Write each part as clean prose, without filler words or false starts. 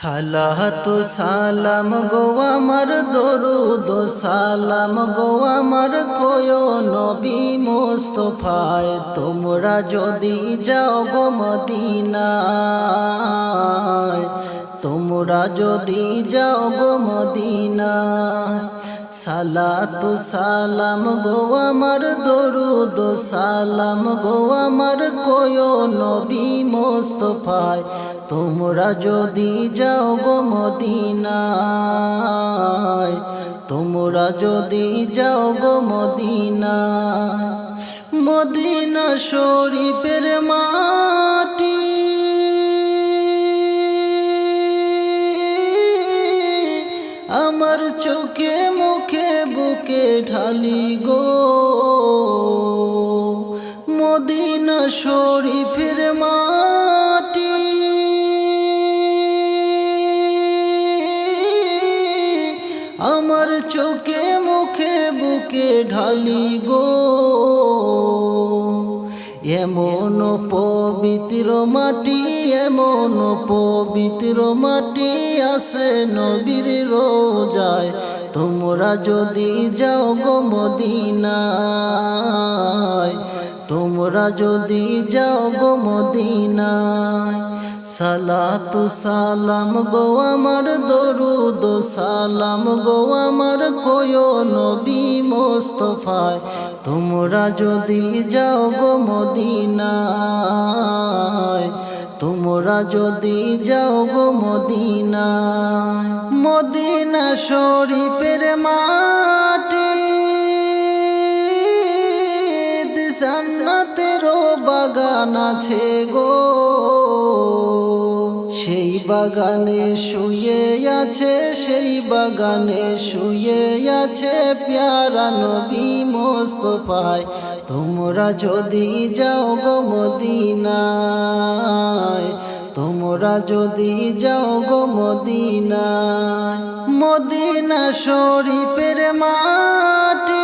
সালাতু সালাম গো আমার দরুদ সালাম গো আমার কোয় নবী মুস্তাফায় তোমরা যদি যাও গো মদিনায় তোমরা যদি যাও গো মদিনায় সালাতু সালাম গো আমার দরুদ সালাম গো আমার কোয় নবী মুস্তাফায় তোমরা যদি যাও গো মদিনায় তোমরা যদি যাও গো মদিনায় মদিনা শরীফের মাটি আমার চোখে মুখে বুকে ঢালি গো মদিনা শরীফের মাটি আমার চোখে মুখে বুকে ঢালি গো এমন পবিত্র মাটি এমন পবিত্র মাটি আছে নবীর রোজায় তোমরা যদি যাও গো মদিনায় তোমরা যদি যাও গো মদিনায় সালাতু সালাম গো আমার দরুদ সালাম গো আমার কোয় নবী মুস্তাফায় তোমরা যদি যাও গো মদিনায় তোমরা যদি যাও গো মদিনায় মদিনা শরীফের মাটি জান্নাতেরও বাগান আছে গো সেই বাগানে শুয়ে আছে সেই বাগানে শুয়ে আছে প্যারা নবী মুস্তাফায় তোমরা যদি যাও গো মদিনায় তোমরা যদি যাও গো মদিনায় মদিনা শরীফের মাটি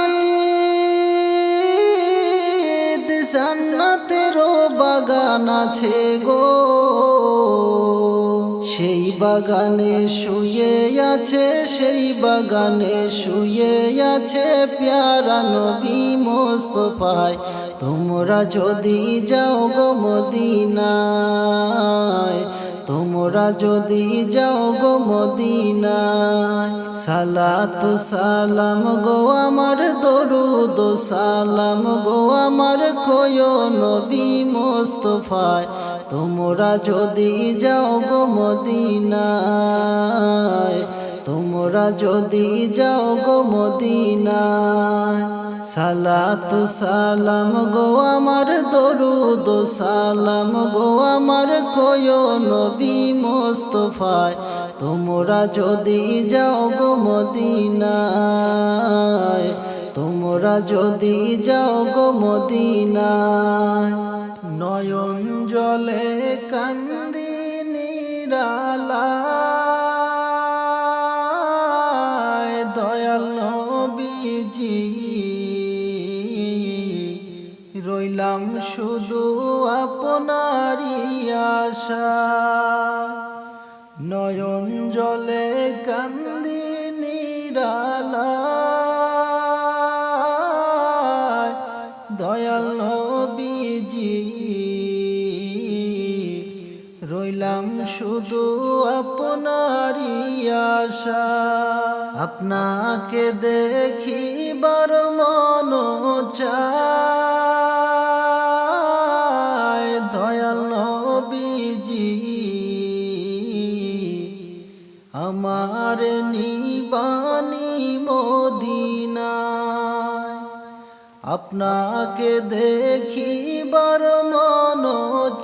জান্নাতেরও বাগান আছে গো সেই বাগানে শুয়ে আছে সেই বাগানে শুয়ে আছে প্যারা নবী মুস্তাফায় তোমরা যদি যাও গো মদিনায় তোমরা যদি যাও গো মদিনায় সালাতু সালাম গো আমার দরুদ সালাম গো আমার কোয় নবী মুস্তাফায় তোমরা যদি যাও গো মদিনায় তোমরা যদি যাও গো মদিনায় সালাতু সালাম গো আমার দরুদ সালাম গো আমার কোয় নবী মুস্তাফায় তোমরা যদি যাও গো মদিনায় তোমরা যদি যাও গো মদিনায় নয়ন জলে কান্দি নিরালায় দয়াল নবীজি রইলাম শুধু আপনারই আশা নয়ন জলে কান্দি নিরালায় দয়াল নবীজি রইলাম শুধু আপনারই আশা আপনাকে দেখিবার মন চায় দয়াল নবীজি আমার নিবানি মদিনায় আপনাকে দেখিবার মন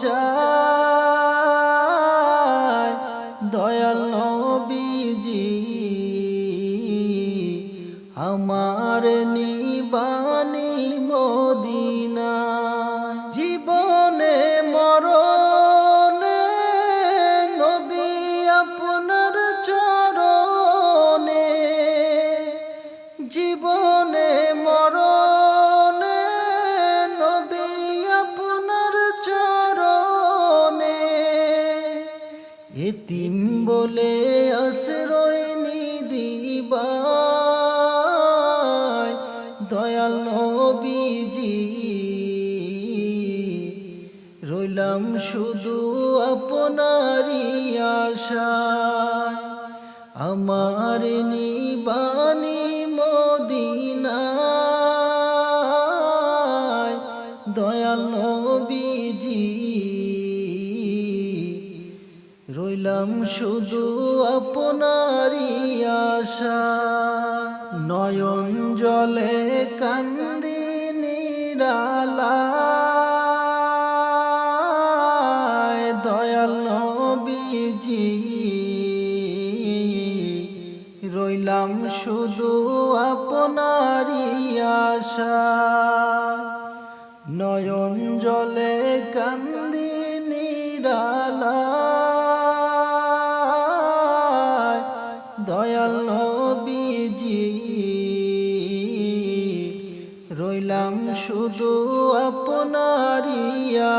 চায় দয়াল নবীজি আমার নিবানি মদিনায় জীবনে মরণে নবী আপনার চরণে জীবনে মরণে নবী আপনার চরণে কোলে আশ্রয় নিদিবায় দয়াল নবীজি রইলাম শুধু আপনারই আশায় আমার নিবানি মদিনায় দয়াল নবীজি রইলাম শুধু আপনারই আশায় নয়ন জলে কান্দি নিরালায় দয়াল নবীজি রইলাম শুধু আপনারই আশায় নয়ন জলে কান্দি নিরালায় দয়াল নবীজি রইলাম শুধু আপনারই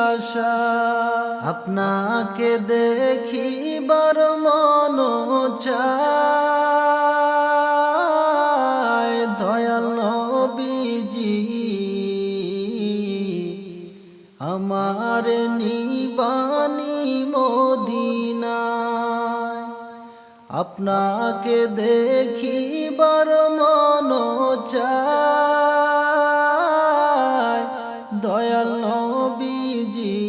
আশায় আপনাকে দেখিবার মন চায় দয়াল নবীজি আমার নিবানি মদিনায় আপনাকে দেখিবার মন চায় দয়াল নবীজি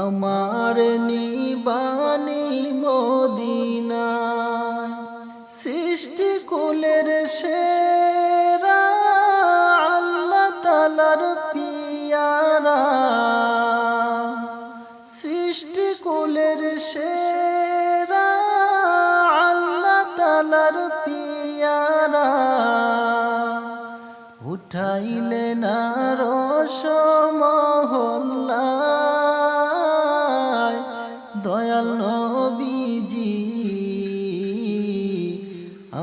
আমার নিবানি মদিনায় সৃষ্টি কুলের সেরা আল্লাহ তাআলার পিয়ারা সৃষ্টি কুলের সেরা আল্লাহ তাআলার পিয়ারা উঠাইলেন আরশ মহল্লায় দয়াল নবীজি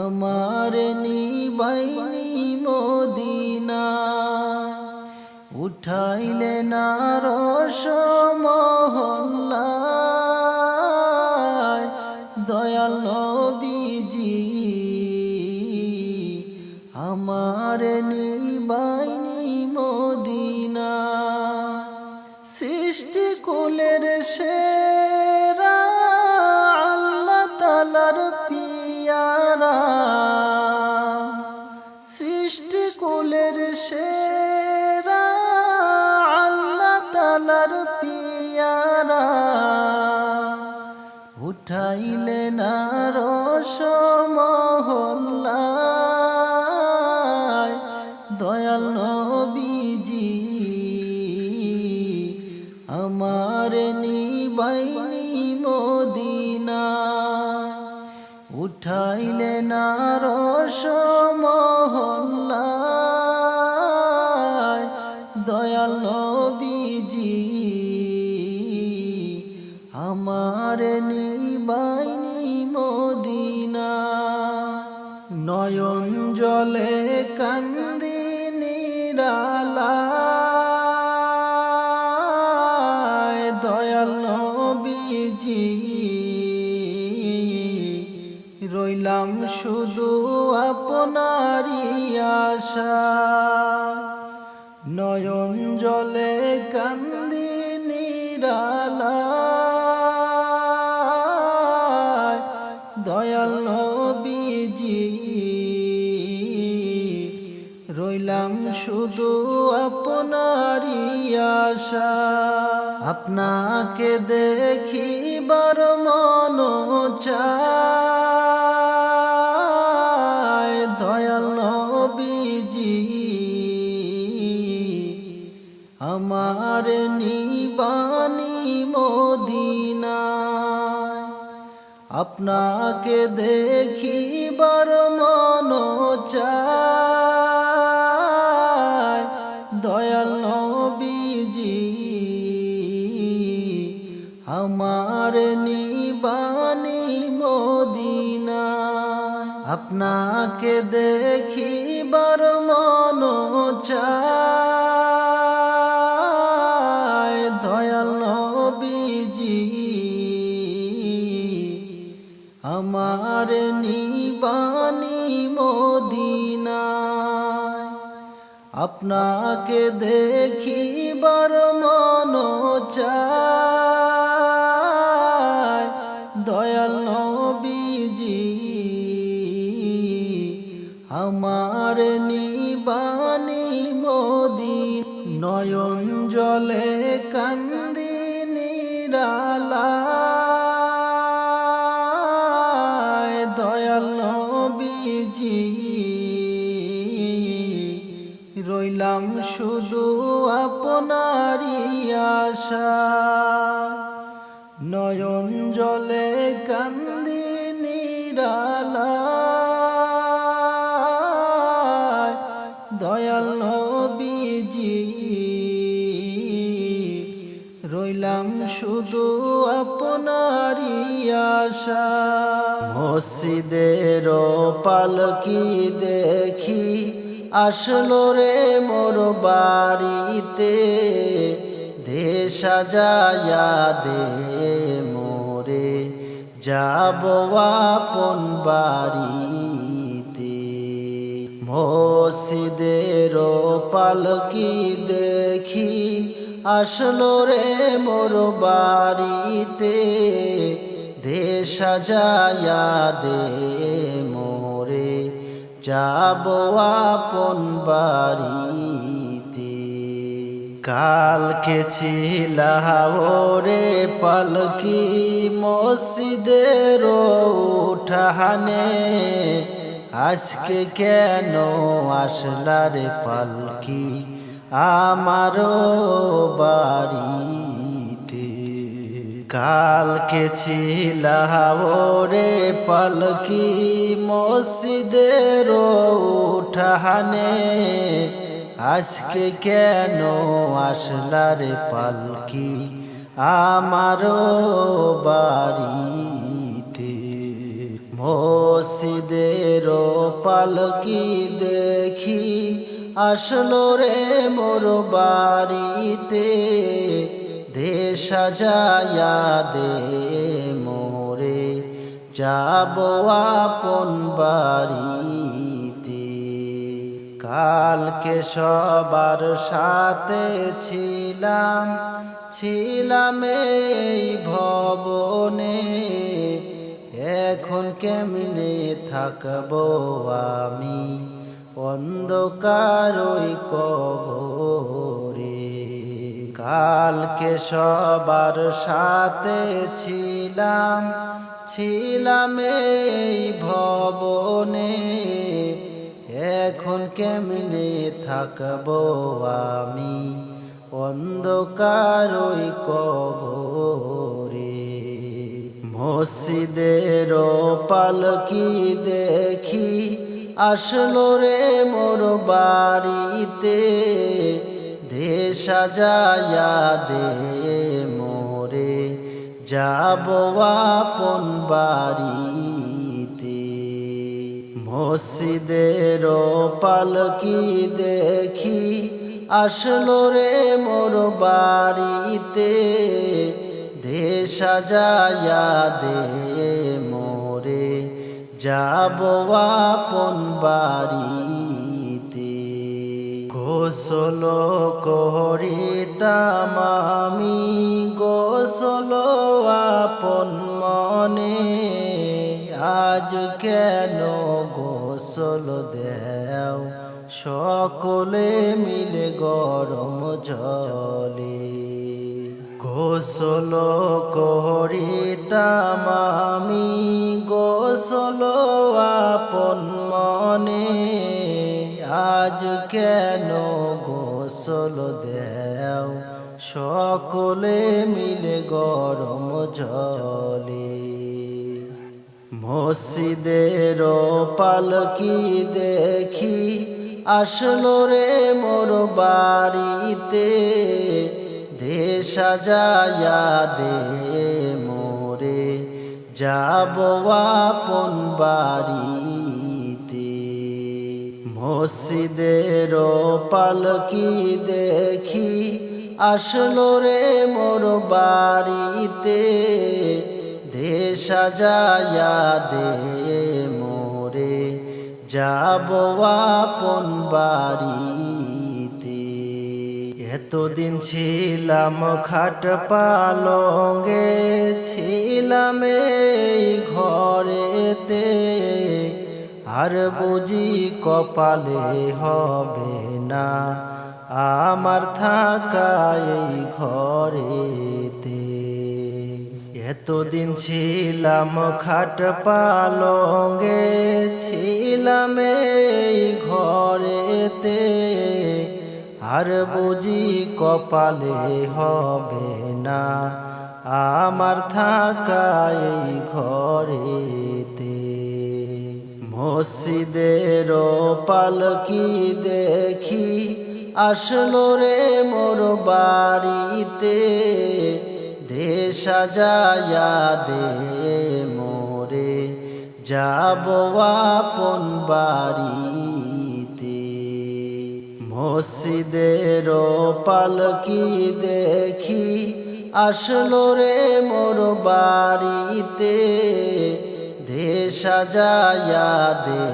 আমার নিবাইনি মদিনায় উঠাইলেন আরশ মহল্লায় দয়াল নবীজি আমার নিবাইনি মদিনায় সৃষ্টি কুলের সেরা আল্লাহ তাআলার পিয়ারা সৃষ্টি কুলের সেরা আল্লাহ তাআলার পিয়ারা উঠাইলেন আরশ মহল্লায় দয়াল নবীজি আমার নিবাইনি মদিনায় উঠাইলেন আরশ মহল্লায় দয়াল নবীজি আমার নিবাইনি মদিনায় নয়ন জলে কান্দি নিরালায় দয়াল নবীজি রইলাম শুধু আপনারই আশায় নয়ন জলে কান্দি নিরালায় দয়াল নবীজি রইলাম শুধু আপনারই আশায় আপনাকে দেখিবার মন চায় দয়াল নবীজি আমার নিবানি মদিনায় আপনাকে দেখিবার মন চায় দয়াল নবীজি আমার নিবানি মদিনায় আপনাকে দেখিবার মন চায় দয়াল নবীজি আপনাকে দেখিবার মন চায় দয়াল নবীজি আমার নিবানি মদিনা নয়ন জলে কান্দি নিরালায় দয়াল নবীজি রইলাম শুধু আপনারই আশা নয়ন জলে কান্দি নিরালায় দয়াল নবীজি রইলাম শুধু আপনারই আশা মসজিদের পালকি দেখি আসলো রে মোর বাড়িতে দে সাজায়া দে মোরে যাব আপন বাড়িতে মসজিদের পালকি দেখি আসলো রে মোর বাড়িতে দে সাজায়া দে মোরে যাব আপন বাড়িতে কালকে ছিলাওরে পালকি মসজিদের উঠানে আজকে কেন আসলারে পালকি আমারও বাড়িতে কালকে ছিলাওরে পালকি মসজিদের উঠানে আজকে কেন আসলারে পালকি আমারও বাড়িতে মসজিদের পালকি দেখি আসলো রে মোর বাড়িতে দে সাজায়া দে মোরে যাব আপন বাড়িতে কালকে সবার সাথে ছিলাম এই ভবনে এখন কেমনে থাকবো আমি অন্ধকার ওই কবরে কালকে সবার সাথে ছিলাম এই ভবনে এখন কেমনে থাকবো আমি অন্ধকার ওই কবরে মসজিদের পালকি দেখি আসলো রে মোর বাড়িতে দে সাজায়া দে মোরে যাব আপন বাড়িতে মসজিদের পালকি দেখি আসলো রে মোর বাড়িতে দে সাজায়া দে মোরে যাব আপন বাড়িতে গোসল করিতাম আমি গোসল আপন মনে আজ কেন গোসল দেও সকলে মিলে গরম জলে গোসল করিতাম আমি গোসল আপন মনে আজ কেন গোসল দেও সকলে মিলে গরম জলে মসজিদের পালকি দেখি আসলো রে মোর বাড়িতে দে সাজায়া দে মোরে যাব আপন বাড়িতে মসজিদের পালকি দেখি আসলো রে মোর বাড়িতে দে সাজায়া দে মোরে যাব আপন বাড়িতে এতদিন ছিলাম খাট পালঙ্গে, ছিলাম এই ঘরেতে, আর বুঝি কপালে হবে না আমার থাকা এই ঘরেতে। এতদিন ছিলাম খাট পালঙ্গে, ছিলাম এই ঘরেতে, আর বুঝি কপালে হবে না আমার থাকা এই ঘরেতে। মসজিদের পালকি দেখি আসলো রে মোর বাড়িতে, দে সাজায়া দে মোরে যাব আপন বাড়িতে। মসজিদের পালকি দেখি আসলো রে মোর বাড়িতে, দে সাজায়া দে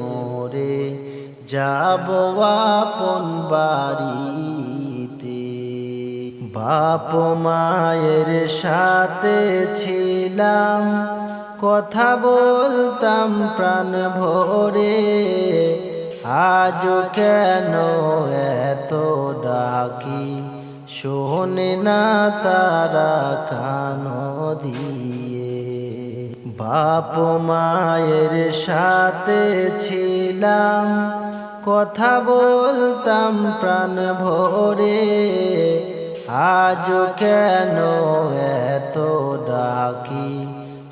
মোরে যাব আপন বাড়িতে। বাপ মায়ের সাথে ছিলাম, কথা বলতাম প্রাণ ভরে, আজ কেন এত ডাকি শোনে না তারা কান দিয়ে। বাপ মায়ের সাথে ছিলাম, কথা বলতাম প্রাণ ভরে, আজ কেন এত ডাকি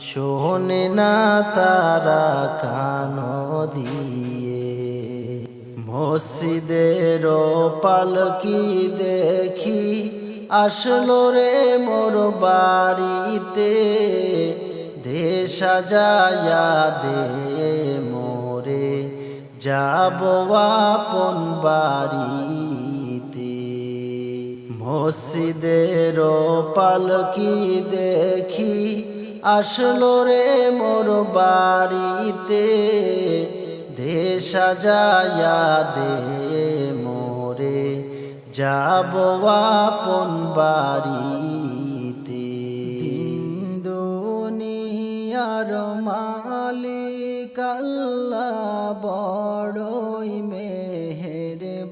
শোনে না তারা কান দিয়ে। মসজিদের পালকি দেখি আসলো রে মোর বাড়িতে, দে সাজায়া দে মোরে যাব আপন বাড়িতে। মসজিদের পালকি দেখি আসলো রে মোর বাড়িতে, দে সাজায়া দে মোরে যাব আপন বাড়িতে। দিন দুনিয়ার মালিক আল্লাহ বড়ই মেহেরবান।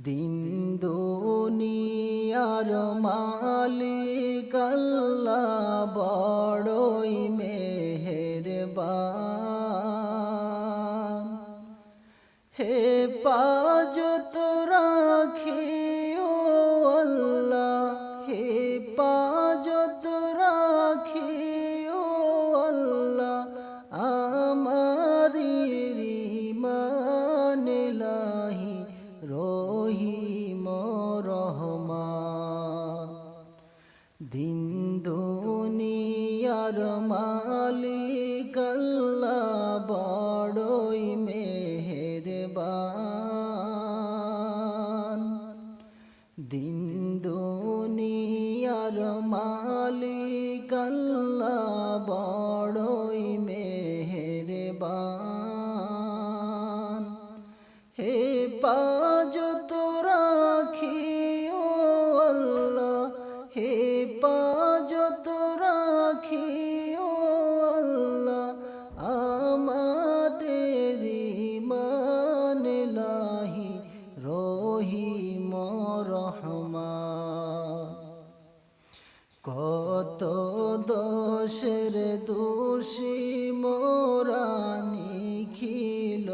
দিন দুনিয়ার মালিক আল্লাহ বড়ই মেহেরবান। হেফাজত রাখিও আল্লাহ, হেফাজত রাখিও আল্লাহ আমার ঈমান ইলাহি রহিম রহমান। দিন দুনিয়ার মালিক আল্লাহ বড়ই মেহেরবান। দিন দুনিয়ার মালিক আল্লাহ বড়ই মেহেরবান। হেফাজত রাখিও আল্লাহ, হেফাজত রাখিও আল্লাহ আমাদের ঈমান ইলাহি রহিম রহমান। কত দোষের দোষী মোরা নিখিল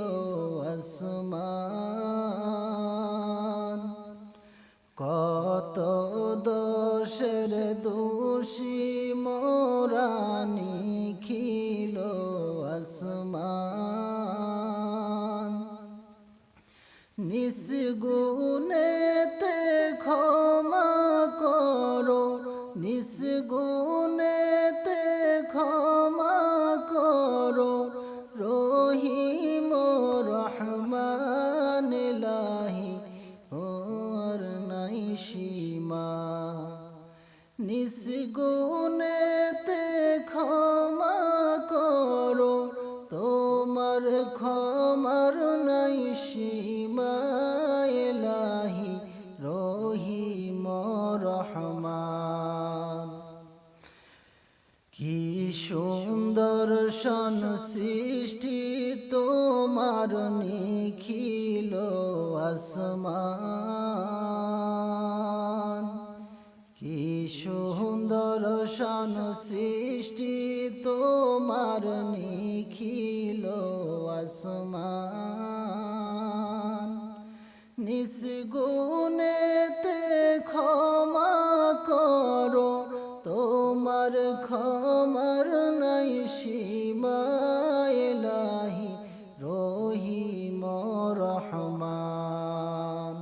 আসমান। কত দোষের দোষী মোরা নিখিল আসমান। নিসগুনেতে ক্ষমা করো, নিসগুনেতে ক্ষমা করো রহিম রহমান ইলাহি ওর নাই সীমা। নিসগুনেতে ক্ষমা করো তোমার ক্ষমার নাই সীমা। দর্শন সৃষ্টি তোমার নিখিল আসমান কি সুন্দর দর্শন সৃষ্টি তোমার নিখিল আসমান নিসগুণেতে ক্ষমা করো তোমার ক্ষমার নাই সীমা ইলাহি রহিম রহমান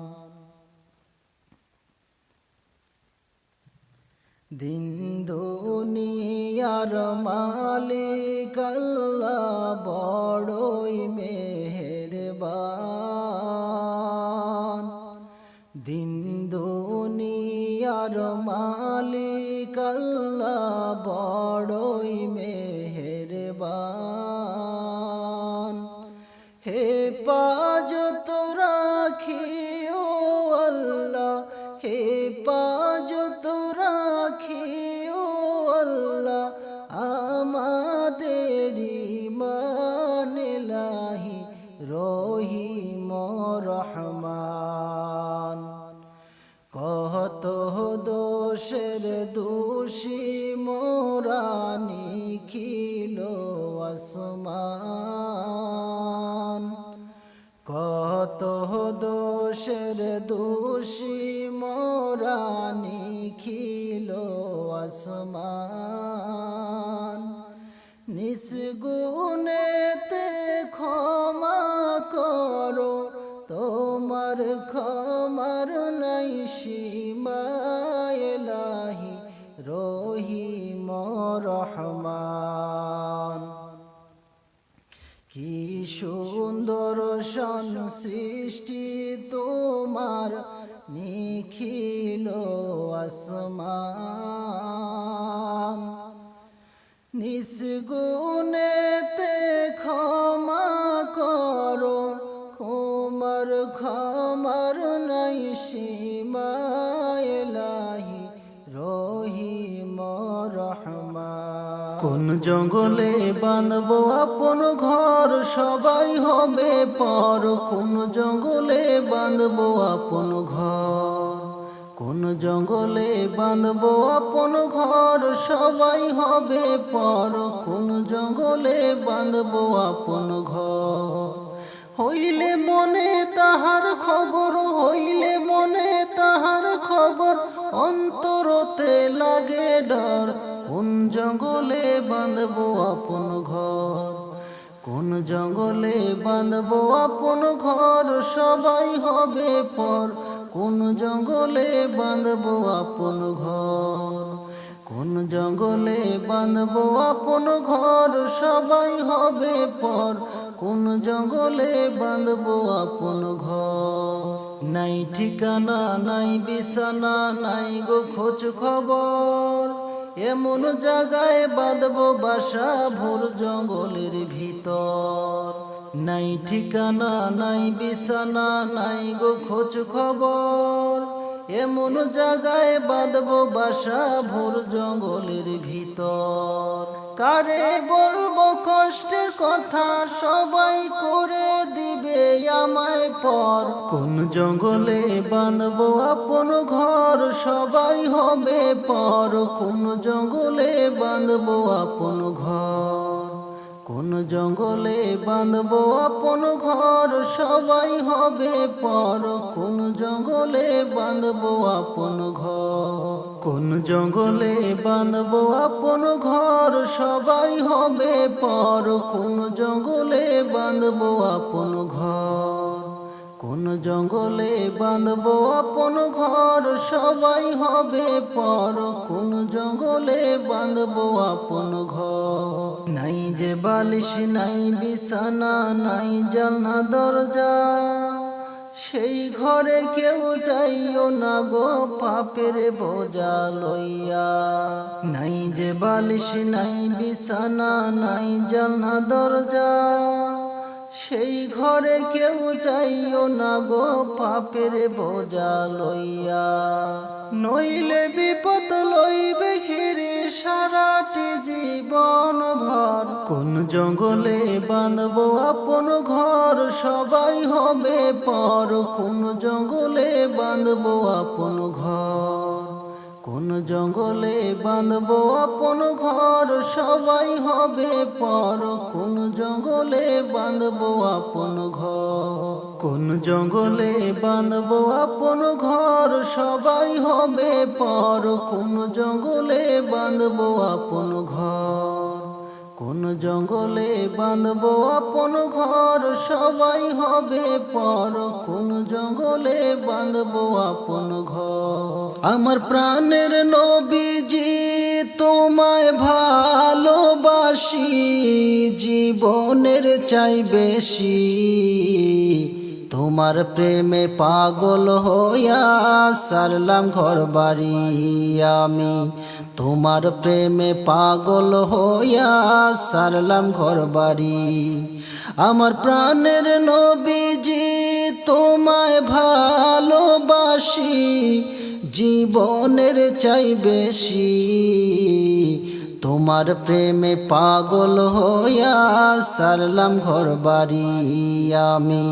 দিন দুনিয়ার মালিক আল্লাহ বড়ই মেহেরবান দিন দুনিয়ার মালিক আল্লাহ বড়ই মেহেরবান হেফাজত রাখিও আল্লাহ হেফাজত রাখিও আল্লাহ আমাদের ঈমান ইলাহি রহিম রহমান কত দোষের দোষী মোরা নিখিল আসমান কত দোষের দোষী মোরা নিখিল আসমান নিসগুণেতে ক্ষমা করো তোমার ক্ষমার নাই সীমা ইলাহি রহিম রহমান কি সুন্দর সৃষ্টি তোমার নিখিল আসমান নিসগুণেতে ক্ষমা করো তোমার ক্ষমার নাই সীমা ইলাহি রহিম রহমান কোন জঙ্গলে বাঁধবো আপন ঘর সবাই হবে পর কোন জঙ্গলে বাঁধবো আপন ঘর কোন জঙ্গলে বাঁধবো আপন ঘর সবাই হবে পর কোন জঙ্গলে বাঁধবো আপন ঘর হইলে মনে তাহার খবর হইলে মনে তাহার খবর অন্তরতে লাগে ডর কোন জঙ্গলে বাঁধবো আপন ঘর কোন জঙ্গলে বাঁধবো আপন ঘর সবাই হবে পর কোন জঙ্গলে বাঁধবো আপন ঘর কোন জঙ্গলে বাঁধবো আপন ঘর সবাই হবে পর কোন জঙ্গলে বাঁধবো আপন ঘর নাই ঠিকানা নাই বিছানা নাই গো খোঁজ খবর এমন জায়গায় বাঁধবো বাসা ভোর জঙ্গলের ভিতর নাই ঠিকানা নাই বিছানা নাই গো খোঁজ খবর এমন জায়গায় বাঁধবো বাসা ভোর জঙ্গলের ভিতর কারে বলবো কষ্টের কথা সবাই করে দিবে আমায় পর কোন জঙ্গলে বাঁধবো আপন ঘর সবাই হবে পর কোন জঙ্গলে বাঁধবো আপন ঘর কোন জঙ্গলে বাঁধবো আপন ঘর সবাই হবে পর কোন জঙ্গলে বাঁধবো আপন ঘর কোন জঙ্গলে বাঁধবো আপন ঘর সবাই হবে পর কোন জঙ্গলে বাঁধবো আপন ঘর কোন জঙ্গলে বাঁধবো আপন ঘর সবাই হবে পর কোন জঙ্গলে বাঁধবো আপন ঘর নাই যে বালিশ নাই বিছানা নাই জানলা দরজা সেই ঘরে কেউ যাইও না গো পাপের বোঝা লইয়া নাই যে বালিশ নাই বিছানা নাই জানলা দরজা সেই ঘরে কেউ যাইও না গো পাপের বোঝা লইয়া, নইলে বিপদ লইবে ঘিরে সারাটি জীবন ভর। কোন জঙ্গলে বাঁধবো আপন ঘর, সবাই হবে পর। কোন জঙ্গলে বাঁধবো আপন ঘর, কোন জঙ্গলে বাঁধবো আপন ঘর, সবাই হবে পর। কোন জঙ্গলে বাঁধবো আপন ঘর, কোন জঙ্গলে বাঁধবো আপন ঘর, সবাই হবে পর। কোন জঙ্গলে বাঁধবো আপন ঘর, কোন জঙ্গলে বাঁধবো আপন ঘর, সবাই হবে পর। কোন জঙ্গলে বাঁধবো আপন ঘর। আমার প্রাণের নবীজি তোমায় ভালোবাসি, জীবনের চাই বেশি। তোমার প্রেমে পাগল হইয়া সারলাম ঘর বাড়ি আমি, তোমার প্রেমে পাগল হইয়া সারলাম ঘর বাড়ি। আমার প্রাণের নবীজি তোমায় ভালোবাসি, জীবনের চাই বেশি। তোমার প্রেমে পাগল হইয়া সারলাম ঘর বাড়ি আমি,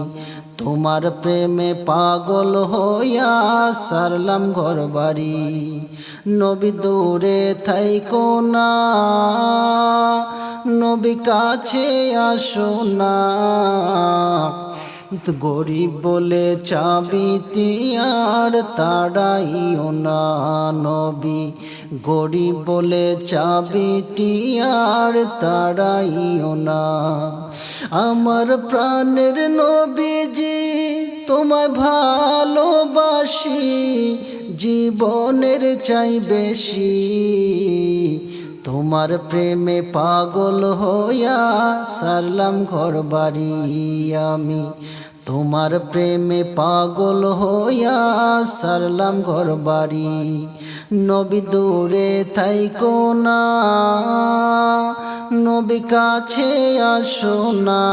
তোমার প্রেমে পাগল হইয়া সারলাম ঘর বাড়ি। নবী দূরে থাইকো না, নবী কাছে আসো না। গরিব বলে চাবি আর তাড়াইও না নবী, গরিব বলে চাবি আর তাড়াইও না। আমার প্রাণের নবীজি তোমায় ভালোবাসি, জীবনের চাই বেশি। তোমার প্রেমে পাগল হইয়া সারলাম ঘর বাড়ি আমি, তোমার প্রেমে পাগল হইয়া সারলাম ঘর বাড়ি। নবী দূরে থাইকো না, নবী কাছে আসো না।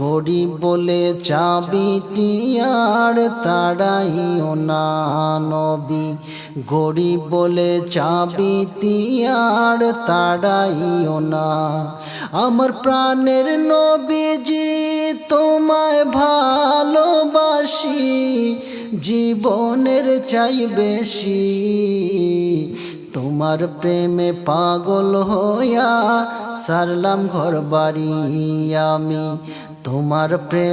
গরিব বলে চাবি আর তাড়াইও না নবী, গরিব বলে চাবি আর তাড়াইও না। আমার প্রাণের নবীজি তোমায় ভালোবাসি, জীবনের চাই বেশি। তোমার প্রেমে পাগল হইয়া সারলাম ঘর বাড়ি আমি, তোমার প্রেম